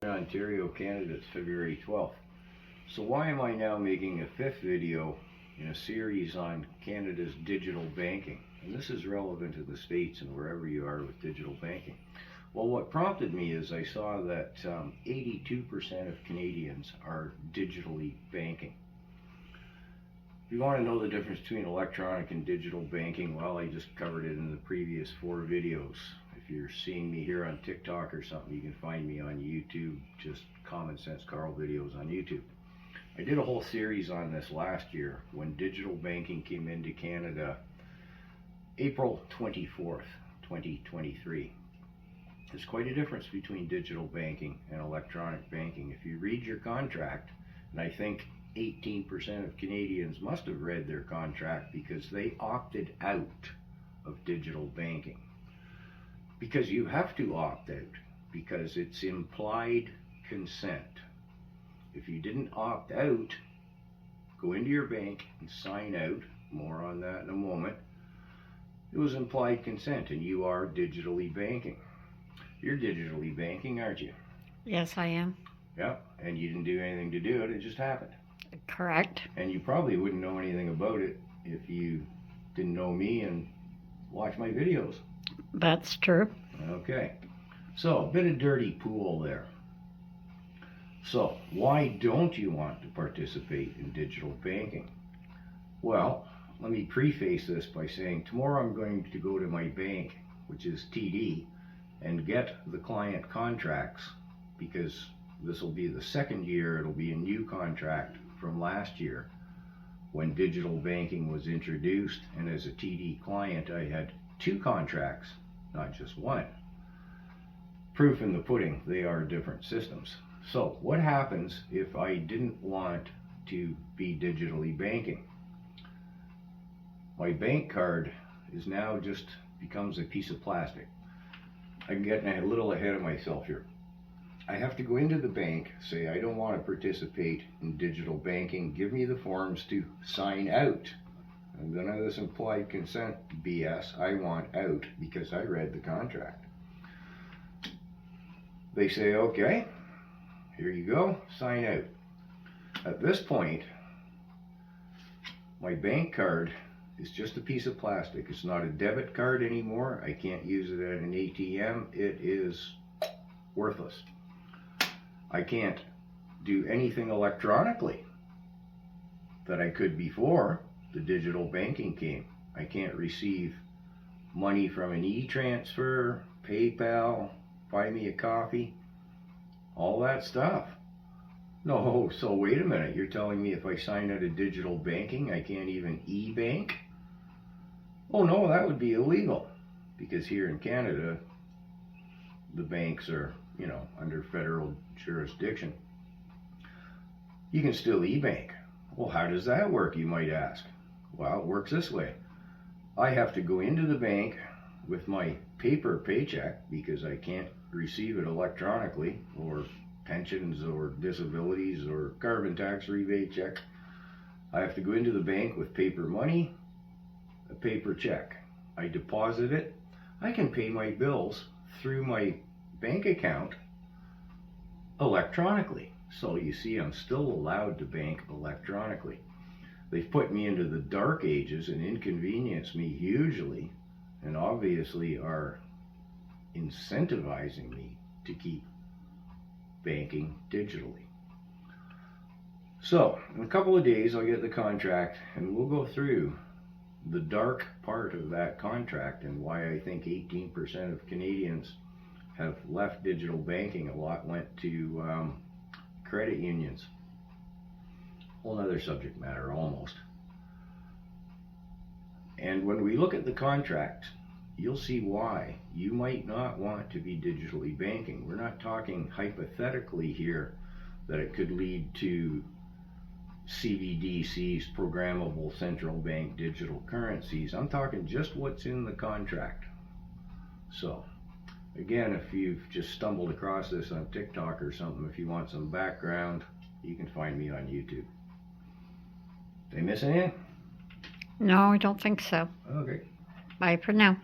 Ontario, Canada. It's February 12th. So why am I now making a fifth video in a series on Canada's digital banking? And this is relevant to the States and wherever you are with digital banking. Well, what prompted me is I saw that 82% of Canadians are digitally banking. If you want to know the difference between electronic and digital banking, well, I just covered it in the previous 4 videos. If you're seeing me here on TikTok or something, you can find me on YouTube, just Common Sense Carl videos on YouTube. I did a whole series on this last year when digital banking came into Canada, April 24th, 2023. There's quite a difference between digital banking and electronic banking. If you read your contract, and I think 18% of Canadians must have read their contract because they opted out of digital banking. Because you have to opt out, because it's implied consent. If you didn't opt out, go into your bank and sign out, more on that in a moment, it was implied consent and you are digitally banking. You're digitally banking, aren't you? Yes, I am. Yeah, and you didn't do anything to do it, it just happened. Correct. And you probably wouldn't know anything about it if you didn't know me and watch my videos. That's true. Okay, so a bit of dirty pool there. So why don't you want to participate in digital banking? Well, let me preface this by saying tomorrow I'm going to go to my bank, which is TD, and get the client contracts, because this will be the second year. It'll be a new contract from last year when digital banking was introduced, and as a TD client I had 2 contracts, not just one. Proof in the pudding, they are different systems. So what happens if I didn't want to be digitally banking? My bank card is now just becomes a piece of plastic. I'm getting a little ahead of myself here. I have to go into the bank, say I don't want to participate in digital banking, give me the forms to sign out. And none of this implied consent BS, I want out because I read the contract. They say, okay, here you go, sign out. At this point, my bank card is just a piece of plastic. It's not a debit card anymore. I can't use it at an ATM. It is worthless. I can't do anything electronically that I could before the digital banking came. I can't receive money from an e-transfer, PayPal, buy me a coffee, all that stuff. No, so wait a minute, you're telling me if I sign out of digital banking, I can't even e-bank? Oh no, that would be illegal, because here in Canada, the banks are, under federal jurisdiction. You can still e-bank. Well, how does that work, you might ask? Well, it works this way. I have to go into the bank with my paper paycheck because I can't receive it electronically, or pensions or disabilities or carbon tax rebate check. I have to go into the bank with paper money, a paper check. I deposit it. I can pay my bills through my bank account electronically. So you see, I'm still allowed to bank electronically. They've put me into the dark ages and inconvenienced me hugely, and obviously are incentivizing me to keep banking digitally. So in a couple of days I'll get the contract and we'll go through the dark part of that contract and why I think 18% of Canadians have left digital banking. A lot went to credit unions. Whole other subject matter almost. And when we look at the contract, you'll see why you might not want to be digitally banking. We're not talking hypothetically here that it could lead to CBDCs, programmable central bank digital currencies. I'm talking just what's in the contract. So again, if you've just stumbled across this on TikTok or something, if you want some background, you can find me on YouTube. Did I miss anything? No, I don't think so. Okay. Bye for now.